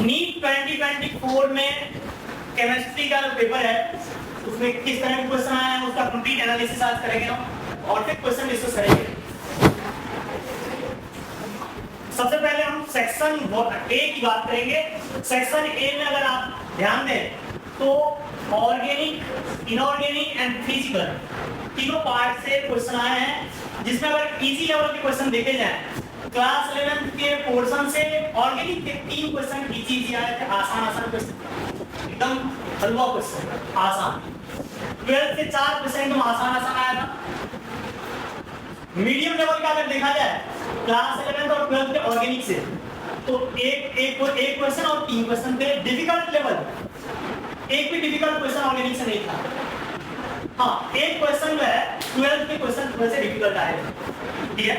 NEET 2024 में chemistry का जो पेपर है उसमें किस तरह के क्वेश्चन आया है उसका कंप्लीट एनालिसिस आज करेंगे हम और फिर क्वेश्चन डिस्कस करेंगे। सबसे पहले हम सेक्शन ए की बात करेंगे। सेक्शन ए में अगर आप ध्यान दें तो ऑर्गेनिक, इनऑर्गेनिक एंड फिजिकल तीनों पार्ट से क्वेश्चन आए हैं, जिसमें अगर इजी लेवल के क्वेश्चन देखे जाएं क्लास 11 के पोर्शन से ऑर्गेनिक के 3 क्वेश्चन इजी आए थे, आसान क्वेश्चन, एकदम हलवा क्वेश्चन आसान। 12 से 4 क्वेश्चन एकदम आसान आया था। मीडियम लेवल का अगर देखा जाए क्लास 11 और 12 के ऑर्गेनिक से तो एक क्वेश्चन और 3 क्वेश्चन थे। डिफिकल्ट लेवल एक भी डिफिकल्ट क्वेश्चन ऑर्गेनिक से नहीं था। हाँ, एक क्वेश्चन जो है 12 के क्वेश्चन थोड़े से डिफिकल्ट आए थे, ठीक है।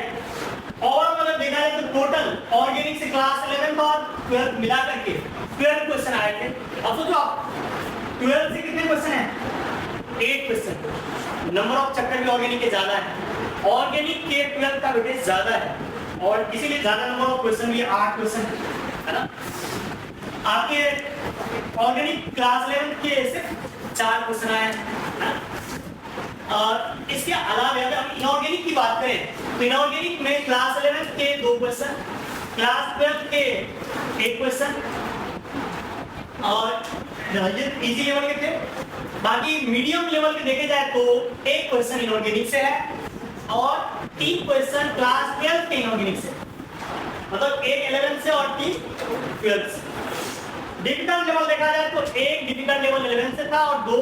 और अगर देखा जाए तो टोटल ऑर्गेनिक से क्लास 11 और 12 मिला करके 12 क्वेश्चन आए थे। अब सोचो आप 12 से कितने क्वेश्चन हैं? 8 क्वेश्चन। नंबर ऑफ चैप्टर भी ऑर्गेनिक के ज्यादा है, ऑर्गेनिक के 12 का वेटेज ज्यादा है और इसीलिए ज्यादा नंबर ऑफ क्वेश्चन भी 8 क्वेश्चन है ना। आपके ऑर्गेनिक क्लास 11 के सिर्फ 4 क्वेश्चन आए हैं। और इसके अलावा अगर हम इनऑर्गेनिक की बात करें तो इनऑर्गेनिक में क्लास 11 के 2 क्वेश्चन, क्लास 12 के 1 क्वेश्चन और ये इजी लेवल के थे। बाकी मीडियम लेवल के देखे जाए तो 1 क्वेश्चन इनऑर्गेनिक से है और 3 क्वेश्चन क्लास 12 के इनऑर्गेनिक से, मतलब 1 11 से और 3 12 से। डिफिकल्ट लेवल देखा जाए तो 1 डिफिकल्ट लेवल 11 से था और 2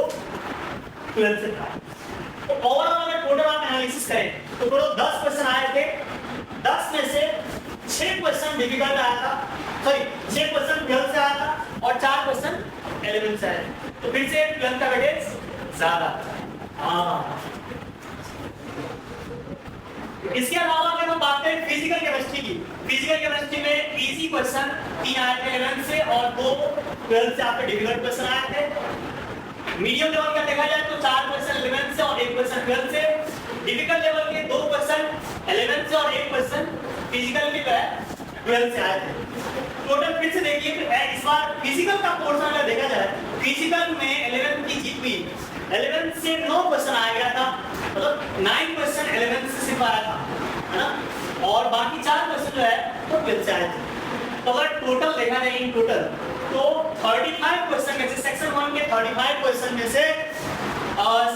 12 से था। तो ओवरऑल अगर टोटल आप एनालिसिस करें तो टोटल 10 क्वेश्चन आए थे। 10 में से 6 क्वेश्चन डिफिकल्ट आया था, सॉरी 6 क्वेश्चन 12 से आया था और 4 क्वेश्चन 11 से आए। तो फिर से 12 का वेटेज ज्यादा। इसके अलावा अगर हम बात करें फिजिकल केमिस्ट्री की, फिजिकल केमिस्ट्री में इजी क्वेश्चन 3 आए थे 11 से और 2 12 से आपके डिफिकल्ट क्वेश्चन आए थे। मीडियम लेवल का देखा जाए तो 4 क्वेश्चन 11 से और 1 क्वेश्चन 12 से। डिफिकल्ट लेवल के 2 क्वेश्चन 11 से और 1 क्वेश्चन फिजिकल के 12 से आए थे। टोटल फिर से देखिए तो इस बार फिजिकल का पोर्शन अगर देखा जाए, फिजिकल में 11 की जीत हुई। 11 से 9 क्वेश्चन आया गया था, मतलब 9 क्वेश्चन 11 से सिर्फ आया था, है ना। और बाकी 4 क्वेश्चन जो है तो 12 से आए थे। तो अगर टोटल देखा जाए इन टोटल तो 35 क्वेश्चन में से सेक्शन 1 के 35 क्वेश्चन में से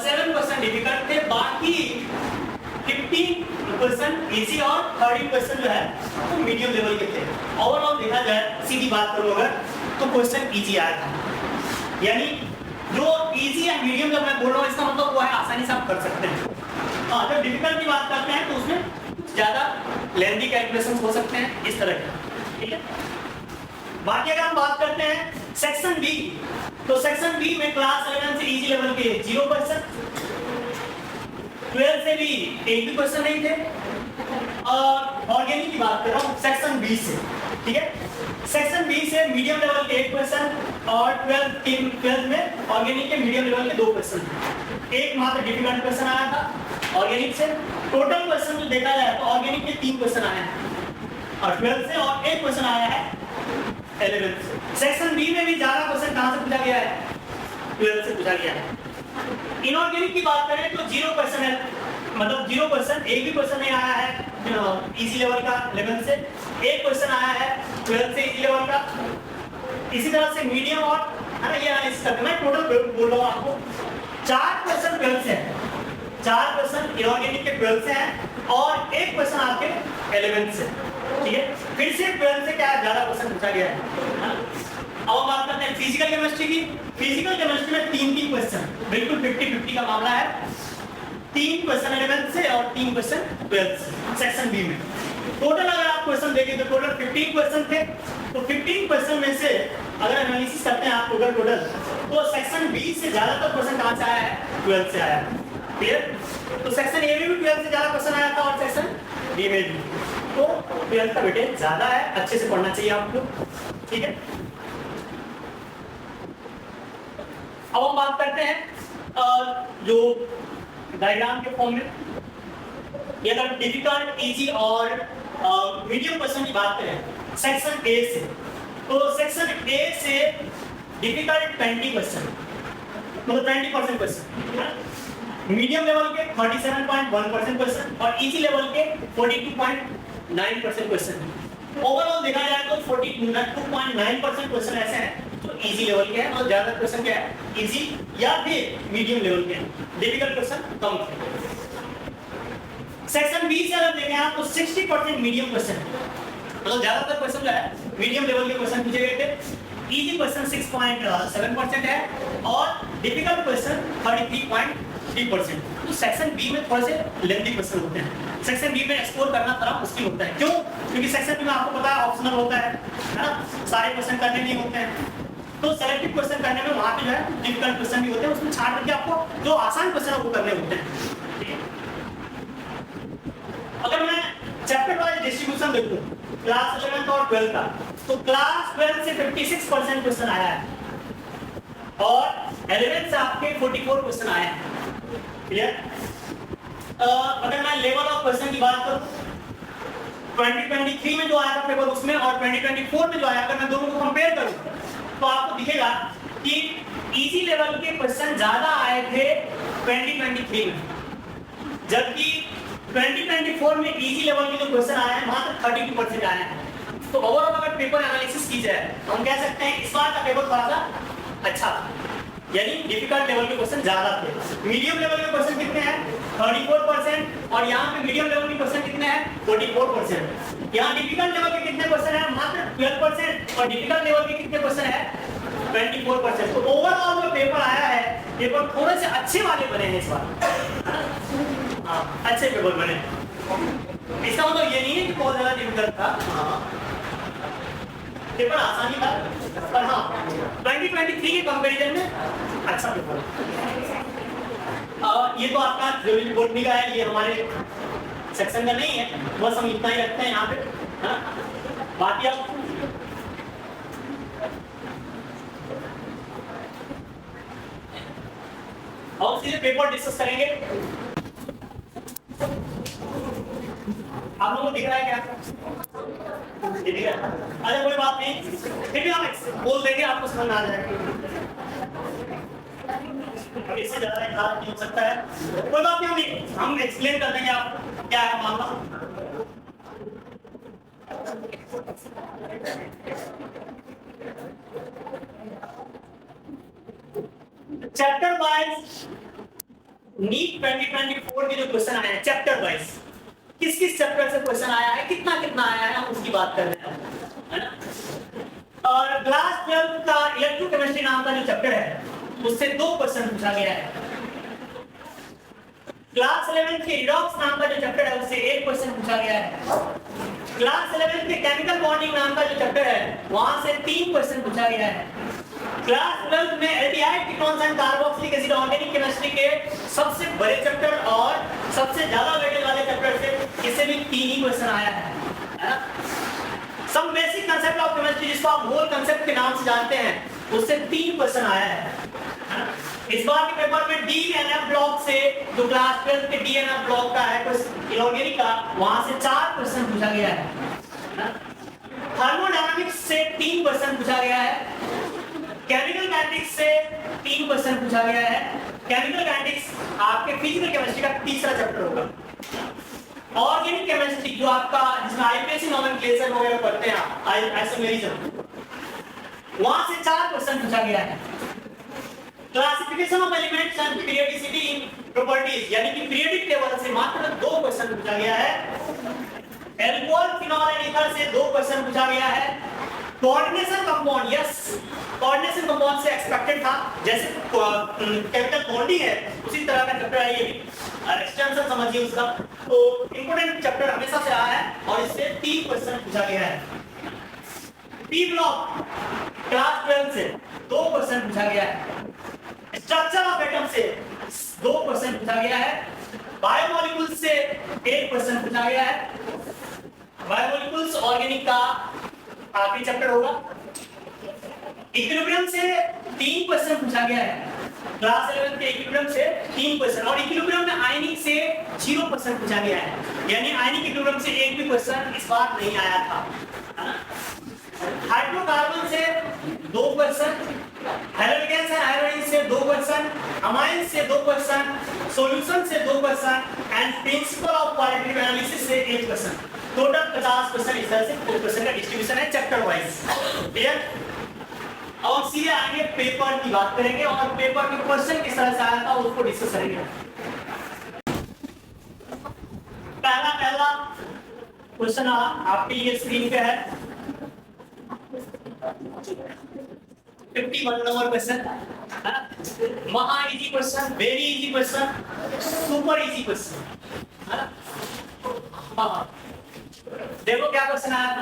7 क्वेश्चन डिफिकल्ट थे, बाकी 15 क्वेश्चन इजी और 30 क्वेश्चन जो है तो मीडियम लेवल के थे। ओवरऑल देखा जाए, सीधी बात करूं अगर तो क्वेश्चन इजी आया था। यानी जो इजी या मीडियम जब मैं बोल रहा हूं इसका मतलब वो है आसानी से आप कर सकते हैं। हाँ, जब डिफिकल्ट की बात करते हैं तो उसमें ज्यादा लेंथी कैलकुलेशन हो सकते हैं इस तरह के, ठीक है। बाकी अगर हम बात करते हैं सेक्शन बी, तो सेक्शन बी में क्लास 11 से इजी लेवल के 0 क्वेश्चन, 12 से भी 1 भी क्वेश्चन नहीं थे। और ऑर्गेनिक की बात कर रहा हूँ सेक्शन बी से, ठीक है। सेक्शन बी से मीडियम लेवल के 1 क्वेश्चन और 12 में ऑर्गेनिक के मीडियम लेवल के 2 क्वेश्चन। एक मात्र डिफिकल्ट क्वेश्चन आया था ऑर्गेनिक से। टोटल क्वेश्चन जो देखा जाए तो ऑर्गेनिक के 3 क्वेश्चन आए हैं और 12 से और 1 क्वेश्चन आया है 11 से। सेक्शन बी में भी ज्यादा क्वेश्चन कहां से पूछा गया है? 12 से पूछा गया है। इनऑर्गेनिक की बात करें तो 0 क्वेश्चन है, मतलब 0 क्वेश्चन, एक भी क्वेश्चन नहीं आया है इजी लेवल का 11 से। 1 क्वेश्चन आया है 12 से इजी लेवल का। इसी तरह से मीडियम और है ना, ये एनालिसिस करते हैं। मैं टोटल बोल रहा हूं आपको 4 क्वेश्चन 12 से है, 4 क्वेश्चन इनऑर्गेनिक के 12 से हैं और 1 क्वेश्चन आपके 11 से, ठीक है। फिर से 12 से क्या ज्यादा क्वेश्चन पूछा गया है। अब बात करते हैं फिजिकल केमिस्ट्री की। फिजिकल केमिस्ट्री में 3 क्वेश्चन, बिल्कुल 50-50 का मामला है। 3 क्वेश्चन 11 से और 3 क्वेश्चन 12 से सेक्शन बी में। टोटल अगर आप क्वेश्चन देखें तो टोटल 15 क्वेश्चन थे। तो 15 क्वेश्चन में से अगर एनालिसिस करते हैं आप टोटल तो सेक्शन बी से ज्यादातर क्वेश्चन कहां से आया है? 12 से आया है, क्लियर। तो सेक्शन ए में भी 12 से ज्यादा क्वेश्चन आया था और सेक्शन बी में भी। तो 12 का वेटेज ज्यादा है, अच्छे से पढ़ना चाहिए आपको, ठीक है। अब हम बात करते हैं जो डायग्राम के फॉर्म में, ये अगर डिफिकल्ट, इजी और मीडियम क्वेश्चन की बात करें सेक्शन ए से, तो सेक्शन ए से डिफिकल्ट 20 क्वेश्चन, मतलब 20% क्वेश्चन, मीडियम लेवल के 37.1% क्वेश्चन और इजी लेवल के 42.9% क्वेश्चन। ओवरऑल देखा जाए तो 42.9% क्वेश्चन ऐसे हैं जो इजी लेवल के हैं और ज्यादा क्वेश्चन क्या है इजी या फिर मीडियम लेवल के हैं, डिफिकल्ट क्वेश्चन कम है। सेक्शन बी से अगर देखें आप तो 60% मीडियम क्वेश्चन, मतलब ज्यादातर क्वेश्चन जो है मीडियम लेवल के क्वेश्चन पूछे गए थे। इजी क्वेश्चन 6.7% है और डिफिकल्ट क्वेश्चन 33.3%। तो सेक्शन बी में थोड़े से लेंथी क्वेश्चन होते हैं, सेक्शन बी में एक्सप्लोर करना थोड़ा मुश्किल होता है। क्यों? क्योंकि सेक्शन बी में आपको पता है ऑप्शनल होता है ना, सारे क्वेश्चन करने नहीं होते हैं, तो सेलेक्टिव क्वेश्चन करने में वहां पे जो है डिफिकल्ट क्वेश्चन भी होते हैं, उसमें छांट करके आपको जो आसान क्वेश्चन है वो करने होते हैं। अगर मैं चैप्टर वाइज डिस्ट्रीब्यूशन देखूं क्लास 11th और 12th का, तो क्लास 12 से 56% क्वेश्चन आया है और 11th से आपके 44 क्वेश्चन आए हैं। क्लियर? अगर मैं लेवल ऑफ क्वेश्चन की बात करूं 2023 में जो आया था पेपर उसमें और 2024 में जो आया, अगर मैं दोनों को कंपेयर करूं तो आपको दिखेगा कि इजी लेवल के क्वेश्चन ज्यादा आए थे 2023 में, जबकि 2024 में इजी लेवल के जो क्वेश्चन आए हैं मात्र 32% आए हैं। तो ओवरऑल अगर पेपर एनालिसिस की जाए तो हम कह सकते हैं इस बार का पेपर थोड़ा सा अच्छा, यानी डिफिकल्ट लेवल के क्वेश्चन ज्यादा थे। मीडियम लेवल के क्वेश्चन कितने हैं 34% और यहाँ पे मीडियम लेवल के क्वेश्चन कितने हैं 44%। यहाँ डिफिकल्ट लेवल के कितने क्वेश्चन हैं मात्र 12% और डिफिकल्ट लेवल के कितने क्वेश्चन हैं 24%। तो ओवरऑल जो पेपर आया है पेपर थोड़े से अच्छे वाले बने हैं इस बार, अच्छे पेपर बने। इसका मतलब ये नहीं है कि बहुत ज्यादा डिफिकल्ट था, पेपर आसानी था, पर हाँ 2023 के कंपैरिजन में अच्छा पेपर। ये तो आपका ज्योलॉजी बॉटनी का है, ये हमारे सेक्शन का नहीं है, बस हम इतना ही रखते हैं यहाँ पे, है बाकी आप और सीधे पेपर डिस्कस करेंगे। आप लोगों को दिख रहा है क्या? दिख रहा है? अरे कोई बात नहीं, फिर भी हम बोल देंगे, आपको समझ में आ जाएगा। इससे ज्यादा इखलास नहीं हो सकता है, कोई बात नहीं, हम एक्सप्लेन कर देंगे आपको क्या है मामला। चैप्टर वाइज नीट 2024 के जो क्वेश्चन आए हैं चैप्टर वाइज, किस किस चैप्टर से क्वेश्चन आया है, कितना कितना आया है, हम उसकी बात कर रहे हैं, है ना। और क्लास 12 का इलेक्ट्रोकेमिस्ट्री नाम का जो चैप्टर है उससे 2 क्वेश्चन पूछा गया है। क्लास 11 के रिडॉक्स नाम का जो चैप्टर है उससे 1 क्वेश्चन पूछा गया है। क्लास 11 के केमिकल बॉन्डिंग नाम का जो चैप्टर है वहां से 3 क्वेश्चन पूछा गया है। क्लास 12 में aldehyde ketones and carboxylic acid organic chemistry के सबसे बड़े चैप्टर और सबसे ज्यादा वेटेज वाले चैप्टर से इससे भी 3 ही क्वेश्चन आया है ना। Some basic concept of chemistry जिसको आप होल कांसेप्ट के नाम से जानते हैं उससे 3 क्वेश्चन आया है। इस बार के पेपर में डीएनएफ ब्लॉक से जो क्लास 12 के डीएनएफ ब्लॉक का है इनऑर्गेनिक का, वहां से 4 क्वेश्चन पूछा गया है। थर्मोडायनामिक्स से 3 क्वेश्चन पूछा गया है। केमिकल काइनेटिक्स से 3 क्वेश्चन पूछा गया है। केमिकल काइनेटिक्स आपके फिजिकल केमिस्ट्री का तीसरा चैप्टर होगा। ऑर्गेनिक केमिस्ट्री जो आपका जिसमें आईपीएससी नोमेनक्लेचर वगैरह पढ़ते हैं आप, आइसोमेरिज्म, वहां से 4 क्वेश्चन पूछा गया है। Classification of elements and periodicity in properties यानी कि पीरियोडिक टेबल से मात्र 2 क्वेश्चन पूछा गया है। एल्कोहल, फिनॉल एंड ईथर से 2 क्वेश्चन पूछा गया है। Coordination compound, yes coordination compound से एक्सपेक्टेड था, जैसे केमिकल बॉन्डिंग है उसी तरह का चैप्टर है ये भी, एक्सटेंशन समझिए उसका। तो इंपॉर्टेंट चैप्टर हमेशा से आया है और इससे 3 क्वेश्चन पूछा गया है। पी ब्लॉक क्लास 12 से 2 क्वेश्चन पूछा गया है। स्ट्रक्चर ऑफ एटम से 2 क्वेश्चन पूछा गया है। बायोमोलिक्यूल्स से 1 क्वेश्चन पूछा गया है। बायोमोलिक्यूल्स ऑर्गेनिक का आखिरी चैप्टर होगा। इक्विलिब्रियम से 3 क्वेश्चन पूछा गया है। क्लास 11 के इक्विलिब्रियम से 3 क्वेश्चन और इक्विलिब्रियम में आयनिक से 0 क्वेश्चन पूछा गया है। यानी आयनिक इक्विलिब्रियम से एक भी क्वेश्चन इस बार नहीं आया था, है ना। हाइड्रोकार्बन से 2 क्वेश्चन, हेलोजन से आयोडीन से 2 क्वेश्चन, अमाइन से 2 क्वेश्चन, सॉल्यूशन से 2 question and principle of qualitative analysis से 1 क्वेश्चन। टोटल 50 क्वेश्चन इस तरह से 4 क्वेश्चन का डिस्ट्रीब्यूशन है चैप्टर वाइज। क्लियर? अब सीधे आगे पेपर की बात करेंगे और पेपर में क्वेश्चन किस तरह से आया था उसको डिस्कस करेंगे। पहला क्वेश्चन आपके लिए स्क्रीन पे है 51 नंबर क्वेश्चन, महा easy question, very easy question, super easy question, है ना। देखो क्या क्वेश्चन आया था।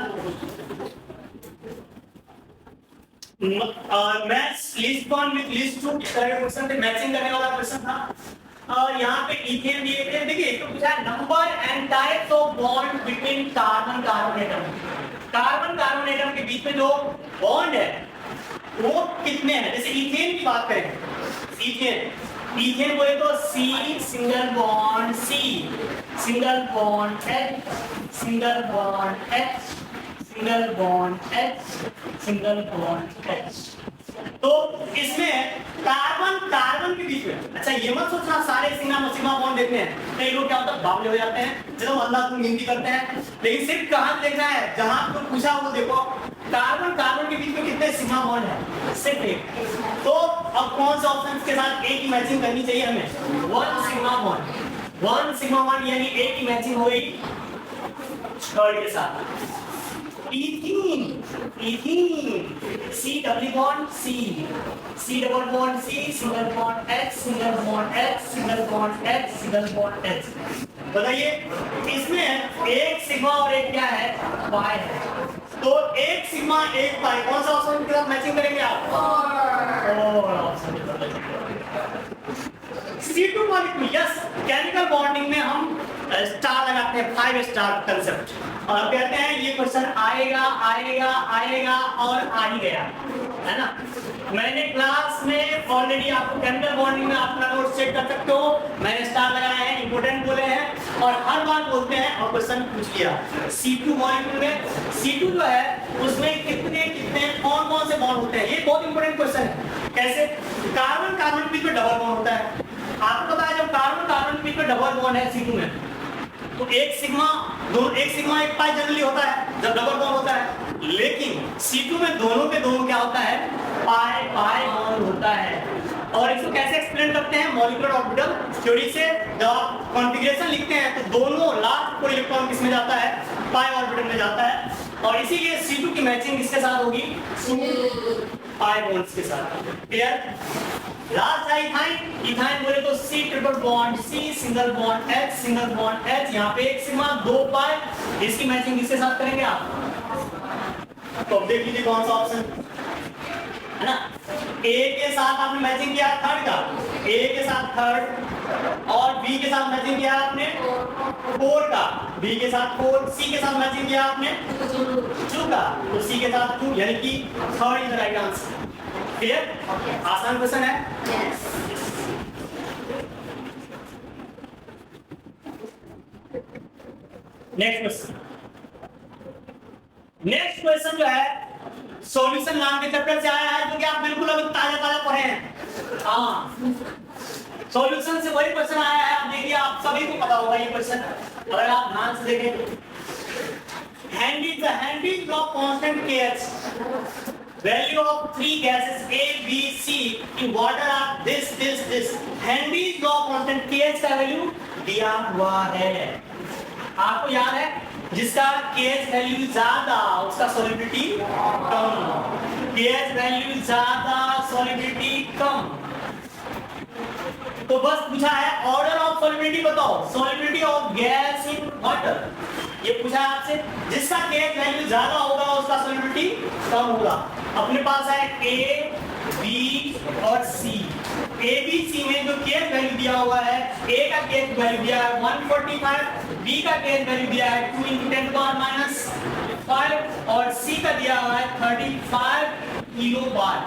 मैच लिस्ट 1 विद लिस्ट 2 इस तरह के क्वेश्चन थे, मैचिंग करने वाला क्वेश्चन था। यहाँ पे इथेन दिए थे, देखिए तो पूछा है number and types of bond between carbon carbon atom. Carbon carbon atom के बीच में जो बॉन्ड है वो कितने हैं। जैसे इथेन की बात करें, इथेन बोले तो C single bond C, single bond H, single bond H, single bond H, single bond H। तो इसमें कार्बन कार्बन के बीच में, अच्छा ये मत सोचना सारे सिग्मा बॉन्ड देते हैं, कई लोग क्या होता है बावले हो जाते हैं, चलो अल्लाह तुम हिंदी करते हैं, लेकिन सिर्फ कहां देखना है जहां तुम पूछा वो देखो कार्बन कार्बन के बीच में कितने सिग्मा बॉन्ड है, सिर्फ एक। तो अब कौन से ऑप्शन के साथ एक की मैचिंग करनी चाहिए हमें, 1 सिग्मा बॉन्ड यानी एक की मैचिंग हो गई थर्ड के साथ। Ethene C double bond C double bond C, single bond H, single bond H, single bond H, single bond H। बताइए इसमें एक सिग्मा और एक क्या है, पाई है। तो एक सिग्मा एक पाई कौन सा ऑप्शन के साथ मैचिंग करेंगे आप, C2 molecule. Yes, chemical bonding में हम स्टार लगाते हैं, 5 स्टार कांसेप्ट, और कहते हैं ये क्वेश्चन आएगा आएगा आएगा और आ ही गया, है ना। मैंने क्लास में ऑलरेडी आपको केमिकल बॉन्डिंग में अपना नोट चेक कर सकते हो, मैंने स्टार लगाया है, इंपोर्टेंट बोले हैं और हर बार बोलते हैं और क्वेश्चन पूछ लिया। C2 मॉलिक्यूल में C2 जो है उसमें कितने कितने कौन कौन से बॉन्ड होते हैं, ये बहुत इंपॉर्टेंट क्वेश्चन है। कैसे, कार्बन कार्बन के बीच में डबल बॉन्ड होता है, आपको पता है जब कार्बन कार्बन के बीच में डबल बॉन्ड है C2 में तो एक सिग्मा एक पाई जनरली होता है जब डबल बॉन्ड होता है, लेकिन C2 में दोनों के दोनों क्या होता है, पाई पाई बॉन्ड होता है। और इसको कैसे एक्सप्लेन करते हैं, मॉलिक्यूलर ऑर्बिटल थ्योरी से। जब आप कॉन्फ़िगरेशन लिखते हैं तो दोनों लास्ट कोई इलेक्ट्रॉन किस में जाता है, पाई ऑर्बिटल में जाता है, और इसीलिए C2 की मैचिंग किसके साथ होगी, पाई बॉन्ड्स के साथ। क्लियर? लास्ट है इथाइन बोले तो C triple bond C, single bond H, single bond H, यहाँ पे एक सिग्मा 2 पाई, इसकी मैचिंग किसके साथ करेंगे आप, तो देख लीजिए कौन सा ऑप्शन है ना। A के साथ आपने मैचिंग किया थर्ड का, A के साथ थर्ड, और B के साथ मैचिंग किया आपने 4 का, B के साथ 4, C के साथ मैचिंग किया आपने 2 का, तो C के साथ 2 यानी कि third is the right answer. Clear? आसान क्वेश्चन है। नेक्स्ट क्वेश्चन जो है सॉल्यूशन नाम के चैप्टर से आया है, जो कि आप बिल्कुल अभी ताजा ताजा पढ़े हैं। हाँ, सॉल्यूशन से वही क्वेश्चन आया है। आप देखिए, आप सभी को पता होगा ये क्वेश्चन, अगर आप ध्यान से देखें। Henry's law constant KH, value of 3 gases A, B, C in water are this. Henry's law constant KH का वैल्यू दिया हुआ है। आपको याद है, जिसका KH वैल्यू ज्यादा उसका सॉलिडिटी कम, KH वैल्यू ज्यादा सॉलिडिटी कम। तो बस पूछा है ऑर्डर ऑफ सॉलिबिलिटी बताओ, solubility of gas in water, ये पूछा है आपसे। जिसका KH वैल्यू ज्यादा होगा उसका सॉलिबिलिटी कम होगा। अपने पास है A, B और C। A, B, C में जो KH वैल्यू दिया हुआ है, A का KH वैल्यू दिया है 145, B का KH वैल्यू दिया है 2 × 10⁻⁵ और C का दिया हुआ है 35 किलो बार,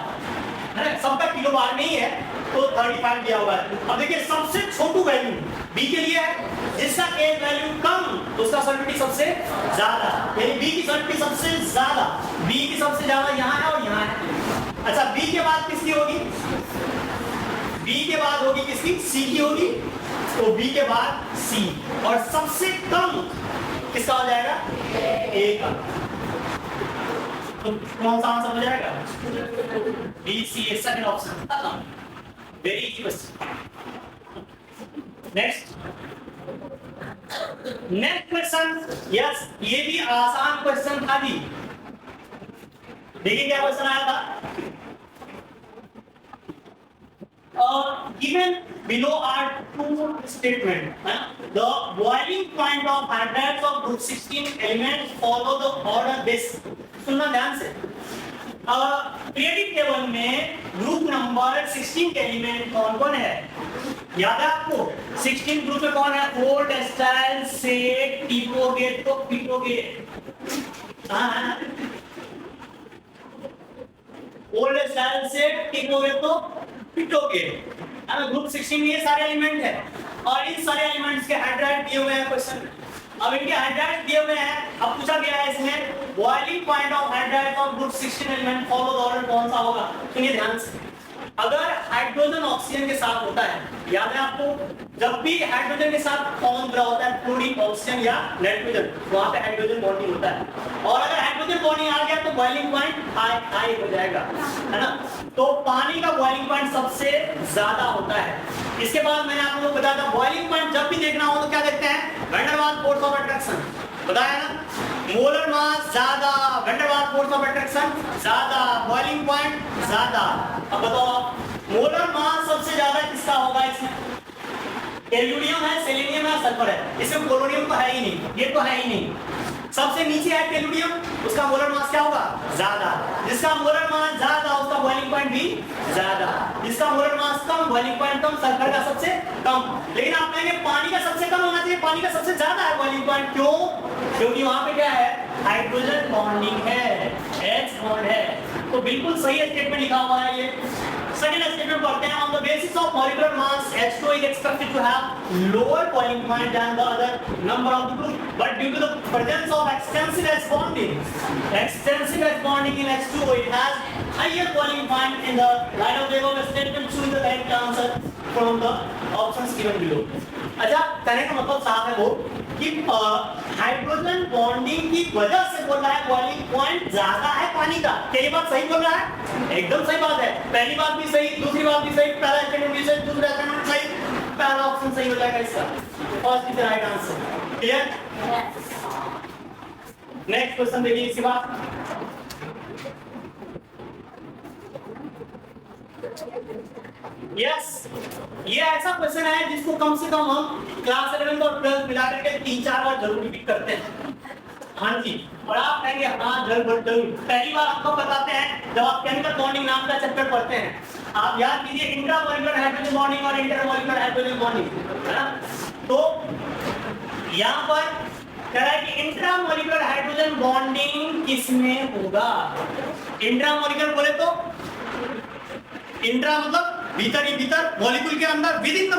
है ना। सबका किलो बार नहीं है, तो 35 दिया हुआ है। अब देखिए सबसे छोटू वैल्यू बी के लिए है, जिसका केज वैल्यू कम उसका सॉल्युबिलिटी सबसे ज्यादा, यानी बी की सॉल्युबिलिटी सबसे ज्यादा, बी की सबसे ज्यादा यहाँ है और यहाँ है। अच्छा बी के बाद किसकी होगी, बी के बाद होगी किसकी, सी की होगी, तो बी के बाद सी, और सबसे कम किसका हो जाएगा, ए का। तो कौन सा आंसर हो जाएगा, B C, second option. Very easy question. Next question, yes ये भी आसान क्वेश्चन था जी। देखिए क्या क्वेश्चन आया था, given below are two statements. The boiling point of hydrides of group 16 elements follow the order this. सुनना ध्यान से। पीरियोडिक टेबल में ग्रुप नंबर 16 के एलिमेंट कौन कौन है, याद है आपको? 16 ग्रुप में कौन है, ओल्ड स्टाइल से टिपोगेट तो पिटोगेट। ओल्ड स्टाइल से टिपोगेट तो पिटोगे। ग्रुप 16 में ये सारे एलिमेंट है, और इन सारे एलिमेंट्स के हाइड्राइड दिए हुए हैं क्वेश्चन में। अब इनके हाइड्राइड दिए हुए हैं, अब पूछा गया है इसमें boiling point of hydride of group 16 element follow the order, कौन सा होगा। सुनिए ध्यान से, अगर हाइड्रोजन ऑक्सीजन के साथ होता है, याद है आपको, जब भी हाइड्रोजन के साथ कौन जुड़ा होता है, फ्लोरीन, ऑक्सीजन या नाइट्रोजन, वहां पे हाइड्रोजन बॉन्डिंग होता है, और अगर हाइड्रोजन बॉन्डिंग आ गया तो बॉइलिंग पॉइंट हाई हो जाएगा, है ना। तो पानी का बॉइलिंग पॉइंट सबसे ज्यादा होता है। इसके बाद मैंने आप लोगों को बताया था बॉइलिंग पॉइंट जब भी देखना हो तो क्या देखते हैं, van der Waals force of attraction, बताया ना, मोलर मास ज्यादा, van der Waals force of attraction ज्यादा, बॉइलिंग पॉइंट ज्यादा। अब बताओ मोलर मास सबसे ज्यादा किसका होगा इसमें, टेलुरियम है, सेलेनियम है, सल्फर है, इसमें पोलोनियम तो है ही नहीं, ये तो है ही नहीं। सबसे नीचे है टेलुरियम, उसका मोलर मास क्या होगा, ज्यादा, जिसका मोलर मास ज्यादा उसका बॉइलिंग पॉइंट भी ज्यादा, जिसका मोलर मास कम बॉइलिंग पॉइंट कम, सल्फर का सबसे कम। लेकिन आप कहेंगे पानी का सबसे कम होना चाहिए, पानी का सबसे ज्यादा है बॉइलिंग पॉइंट, क्यों, क्योंकि वहां पे क्या है, हाइड्रोजन बॉन्डिंग है, H बॉन्ड है। तो बिल्कुल सही स्टेटमेंट लिखा हुआ है ये। सेकंड स्टेटमेंट पढ़ते हैं, on the basis of molecular mass H2 is expected to have lower boiling point than the other number of the group, but due to the presence of extensive H bonding in H2 it has higher boiling point in the light of the above statement, choose the correct answer from the options given below। अच्छा, कहने का मतलब साफ है वो कि hydrogen bonding की वजह से बोल रहा है बॉइलिंग पॉइंट ज्यादा है पानी का। क्या ये बात सही बोल रहा है? एकदम सही बात है। पहली बात भी सही, दूसरी बात भी सही, पहला स्टेटमेंट भी सही, दूसरा स्टेटमेंट सही, पहला ऑप्शन सही हो जाएगा इसका, first is the right answer. Clear? Next question देखिए इसके बाद, यस ये ऐसा क्वेश्चन है जिसको कम से कम हम क्लास 11 और 12 मिलाकर के 3-4 बार जरूर रिपीट करते हैं। हाँ जी, और आप कहेंगे हाँ जरूर। पहली बार आपको बताते हैं जब आप केमिकल बॉन्डिंग नाम का चैप्टर पढ़ते हैं, आप याद कीजिए इंट्रामॉलिक्यूलर हाइड्रोजन बॉन्डिंग और इंटरमॉलिक्यूलर हाइड्रोजन बॉन्डिंग, है ना। तो यहाँ पर कह रहा है कि इंट्रामॉलिक्यूलर हाइड्रोजन बॉन्डिंग किसमें होगा। इंट्रामॉलिक्यूलर बोले तो इंट्रा मतलब भीतर ही भीतर, मॉलिक्यूल के अंदर, विद इन द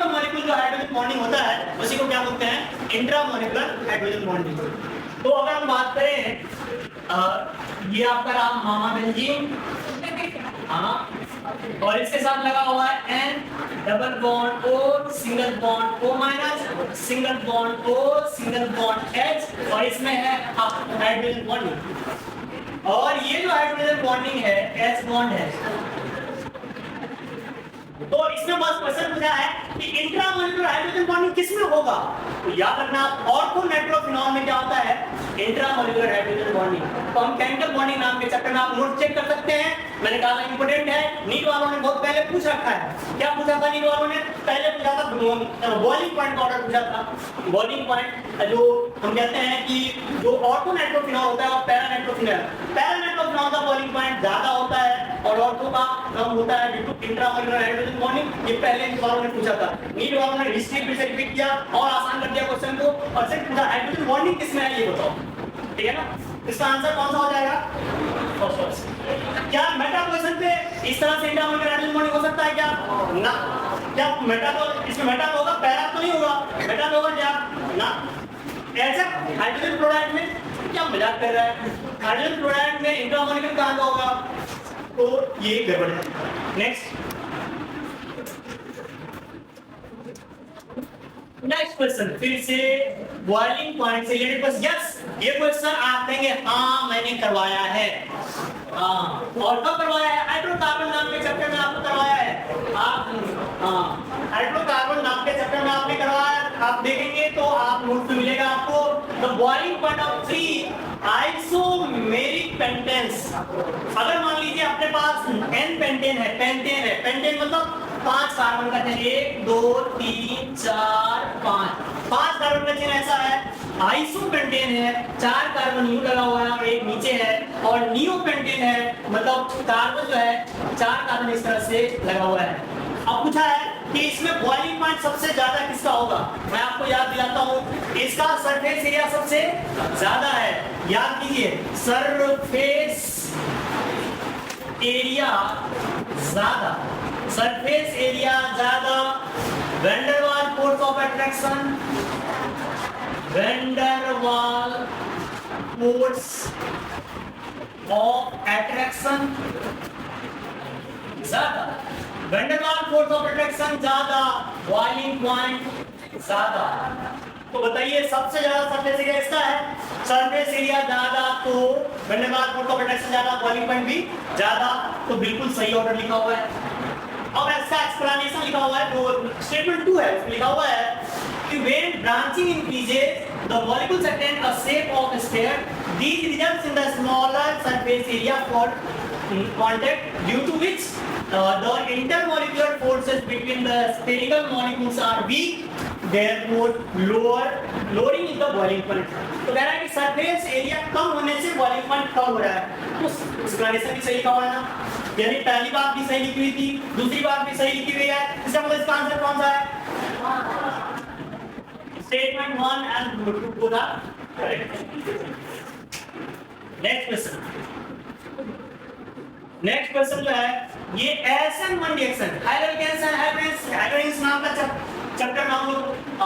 मॉलिक्यूल जो हाइड्रोजन बॉन्डिंग होता है उसी को क्या बोलते हैं, इंट्रामॉलिक्यूलर हाइड्रोजन बॉन्डिंग। तो अगर हम बात करें ये आपका राम मामा बेंजीन, हाँ, और इसके साथ लगा हुआ है N double bond O single bond O minus single bond O single bond H, और इसमें है हाइड्रोजन बॉन्डिंग, और ये जो हाइड्रोजन बॉन्डिंग है H बॉन्ड है। तो इसमें बस क्वेश्चन पूछा है कि इंट्रामॉलिक्यूलर हाइड्रोजन बॉन्डिंग किसमें होगा। तो याद रखना ऑर्थो नाइट्रोफिनॉल में क्या होता है, इंट्रामॉलिक्यूलर हाइड्रोजन बॉन्डिंग। तो हम केमिकल बॉन्डिंग नाम के चैप्टर में आप नोट चेक कर सकते हैं, मैंने कहा था इंपोर्टेंट है। नीट वालों ने बहुत पहले पूछ रखा है, क्या पूछा था नीट वालों ने, पहले पूछा था बॉइलिंग पॉइंट का ऑर्डर पूछा था। बॉइलिंग पॉइंट जो हम कहते हैं कि जो ऑर्थो नाइट्रोफिनॉल होता है और पैरा नाइट्रोफिनॉल का बॉइलिंग पॉइंट ज्यादा होता है और ऑर्थो का कम होता है due to intramolecular hydrogen bonding. ये पहले नीट वालों ने पूछा था, नीट वालों ने हिस्ट्री फिर से रिपीट किया और आसान कर दिया क्वेश्चन को, और सिर्फ पूछा हाइड्रोजन बॉन्डिंग किसमें है ये बताओ, ठीक है ना। इसका आंसर कौन सा हो जाएगा? क्या मेटा पोजीशन पे इस तरह से इंटरमोलिकुलर हाइड्रोजन बॉन्डिंग हो सकता है क्या? ना। क्या मेटा तो इसमें मेटा होगा, पैरा तो नहीं होगा, मेटा होगा क्या? ना। ऐसा हाइड्रोजन क्लोराइड में क्या मजाक कर रहा है? हाइड्रोजन क्लोराइड में इंटरमोलिकुलर कहां होगा? तो ये गड़बड़ है। नेक्स्ट क्वेश्चन फिर से बॉइलिंग पॉइंट से रिलेटेड क्वेश्चन। यस, ये क्वेश्चन आप कहेंगे हाँ मैंने करवाया है। हाँ, और कब करवाया है? हाइड्रोकार्बन नाम के चैप्टर में आपको करवाया है। आप हाँ, हाइड्रोकार्बन नाम के चैप्टर में आपने करवाया। आप देखेंगे तो आप नोट में मिलेगा आपको the boiling point of 3 isomeric pentanes. अगर मान लीजिए अपने पास n पेंटेन है, पेंटेन मतलब 5 कार्बन का चेन, 1 2 3 4 5 कार्बन का चेन ऐसा है। आइसोपेंटेन है, 4 कार्बन यूं लगा हुआ है और एक नीचे है, और नियोपेंटेन है मतलब कार्बन जो है 4 कार्बन इस तरह से लगा हुआ है। अब पूछा है कि इसमें बॉइलिंग पॉइंट सबसे ज्यादा किसका होगा? मैं आपको याद दिलाता हूं, इसका सरफेस एरिया सबसे ज्यादा है। याद कीजिए, सरफेस एरिया ज्यादा, सरफेस एरिया ज्यादा, वैन डर वाल force of attraction, van der वाल फोर्स ऑफ अट्रैक्शन ज्यादा, वैन डर वाल फोर्स ऑफ अट्रैक्शन ज्यादा, बॉइलिंग पॉइंट ज्यादा। तो बताइए सबसे ज्यादा सरफेस एरिया इसका है, सरफेस एरिया ज्यादा तो वैन डर वाल फोर्स ऑफ अट्रैक्शन ज्यादा, बॉइलिंग पॉइंट भी ज्यादा। तो बिल्कुल सही ऑर्डर लिखा हुआ है। अब इसका एक्सप्लेनेशन लिखा हुआ है, जो स्टेटमेंट 2 है उसमें लिखा हुआ है कि when branching increases the molecules attain a shape of a sphere, these results in the smaller surface area for contact, due to which the intermolecular forces between the spherical molecules are weak, therefore lowering in the boiling point। तो कह रहा है कि surface area कम होने से boiling point कम हो रहा है। तो एक्सप्लेनेशन भी सही लिखा हुआ है ना, यानी पहली बात भी सही लिखी हुई थी, दूसरी बात भी सही लिखी हुई है। इसका मतलब इसका आंसर कौन सा है? स्टेटमेंट 1 एंड 2 को था करेक्ट। नेक्स्ट क्वेश्चन जो है ये SN1 रिएक्शन, हाइड्रोजन हाइड्रोजन नाम का चैप्टर में हम लोग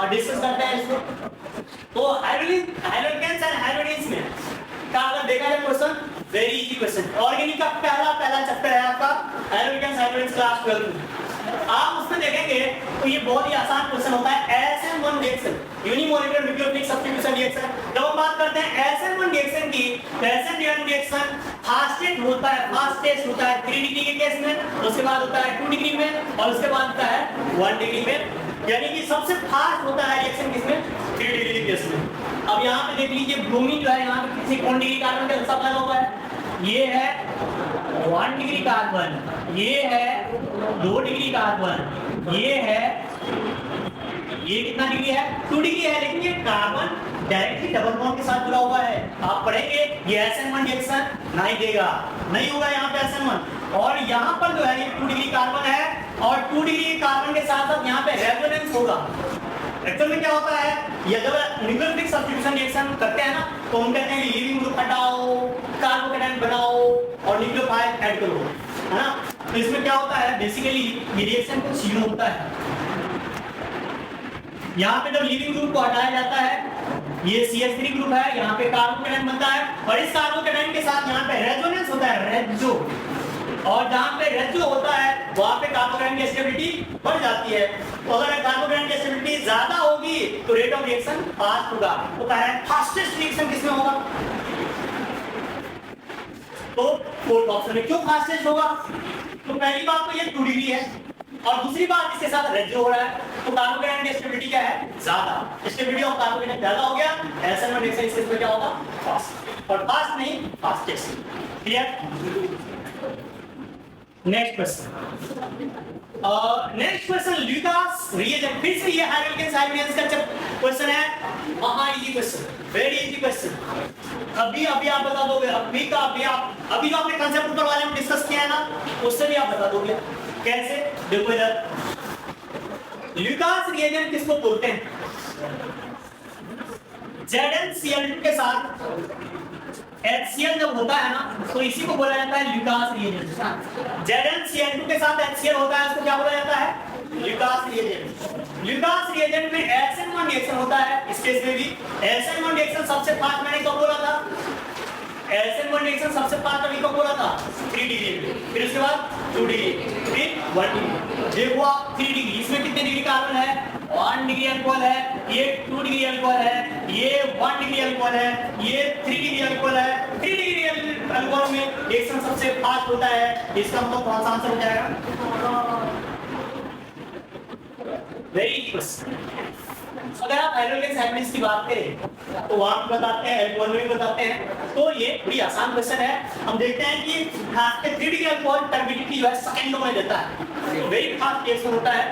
डिस्कस करते हैं इसको। तो हाइड्रोजन एंड हाइड्रोजन में का अगर देखा जाए question, very easy question. Organic का पहला चैप्टर है आपका हाइड्रोजन हाइड्रोजन क्लास 12। आप उसमें देखेंगे तो ये बहुत ही आसान क्वेश्चन होता है। SN1 reaction, unimolecular nucleophilic substitution reaction. जब हम बात करते हैं SN1 रिएक्शन की, SN1 रिएक्शन फास्टेस्ट होता है 3 डिग्री के केस में, उसके बाद होता है 2 डिग्री में, और उसके बाद होता है 1 डिग्री में। यानी कि सबसे फास्ट होता है रिएक्शन किसमें? 3 डिग्री के केस में। अब यहाँ पे देख लीजिए ब्रोमीन जो है, यहाँ पे किसी कौन डिग्री कार्बन का सब लगा हुआ है। ये है 1 डिग्री कार्बन, ये है 2 डिग्री कार्बन, ये कितना डिग्री है? 2 डिग्री है, लेकिन ये कार्बन डायरेक्टली डबल बॉन्ड के साथ जुड़ा हुआ है। आप पढ़ेंगे ये SN1 रिएक्शन नहीं देगा, नहीं होगा यहाँ पे SN1। और यहाँ पर जो है ये 2 डिग्री कार्बन है, और 2 डिग्री कार्बन के साथ साथ यहाँ पे रेजोनेंस होगा। एक्चुअल में क्या होता है, ये जब न्यूक्लियोफिलिक सब्स्टिट्यूशन रिएक्शन करते हैं ना, तो हम कहते हैं लीविंग ग्रुप हटाओ, कार्बोकेटायन बनाओ और न्यूक्लियोफाइल ऐड करो, है ना। तो इसमें क्या होता है, बेसिकली ये रिएक्शन कुछ यूं होता है। यहाँ पे जब लीविंग ग्रुप को हटाया जाता है, ये CH3 ग्रुप है, यहाँ पे कार्बोकेटायन बनता है, और इस कार्बोकेटायन के साथ यहाँ पे रेजोनेंस होता है, रेजो। और जहाँ पे रेजो होता है वहाँ पे कार्बोकेटायन की स्टेबिलिटी बढ़ जाती है। तो अगर कार्बोकेटायन की स्टेबिलिटी ज्यादा होगी तो रेट ऑफ रिएक्शन फास्ट होगा। तो कह रहा है फास्टेस्ट रिएक्शन किसमें होगा? तो फोर्थ ऑप्शन में। क्यों फास्टेस्ट होगा? तो पहली बात तो ये 2 डिग्री है, और दूसरी बात इसके साथ रेजो हो रहा है, तो कार्बोकेटायन की स्टेबिलिटी क्या है? ज्यादा। स्टेबिलिटी ऑफ कार्बोकेटायन ज्यादा हो गया, SN1 रिएक्शन इसमें क्या होगा? फास्ट। और फास्ट नहीं, fastest. Clear? Next question Lucas reagent. फिर से ये हाइड्रोजन का क्वेश्चन है, महा easy question, very easy question. अभी आप बता दोगे, अभी जो आपने कांसेप्ट ऊपर वाले में डिस्कस किया है ना, उससे भी आप बता दोगे। कैसे? देखो इधर, ल्यूकास रिएजेंट किसको बोलते हैं? ZnCl2 के साथ HCl जब होता है ना तो इसी को बोला जाता है ल्यूकास रिएजेंट। ZnCl2 के साथ HCl होता है, उसको क्या बोला जाता है? Lucas reagent. ल्यूकास रिएजेंट में SN1 रिएक्शन होता है, इस केस में भी SN1 रिएक्शन सबसे फास्ट, मैंने कब बोला था? SN1 रिएक्शन सबसे फास्ट अभी कब बोला था? 3 डिग्री में, फिर उसके बाद 2 डिग्री, फिर 1 डिग्री। देखो आप 3 डिग्री, इसमें कितने डिग्री कार्बन है? 1 डिग्री अल्कोहल है, ये 2 डिग्री अल्कोहल है, ये 1 डिग्री अल्कोहल है, ये 3 डिग्री अल्कोहल है। 3 डिग्री अल्कोहल में रिएक्शन सबसे फास्ट होता है, इसका मतलब कौन सा आंसर हो जाएगा? Very question. अगर आप हाइड्रोजन हैबिलिटीज की बात करें तो वहां भी बताते हैं, अल्कोहल में भी बताते हैं, तो ये बड़ी आसान क्वेश्चन है। हम देखते हैं कि खास के 3 डिग्री अल्कोहल टर्बिडिटी जो है सेकंडों में देता है, वेरी फास्ट रिएक्शन होता है।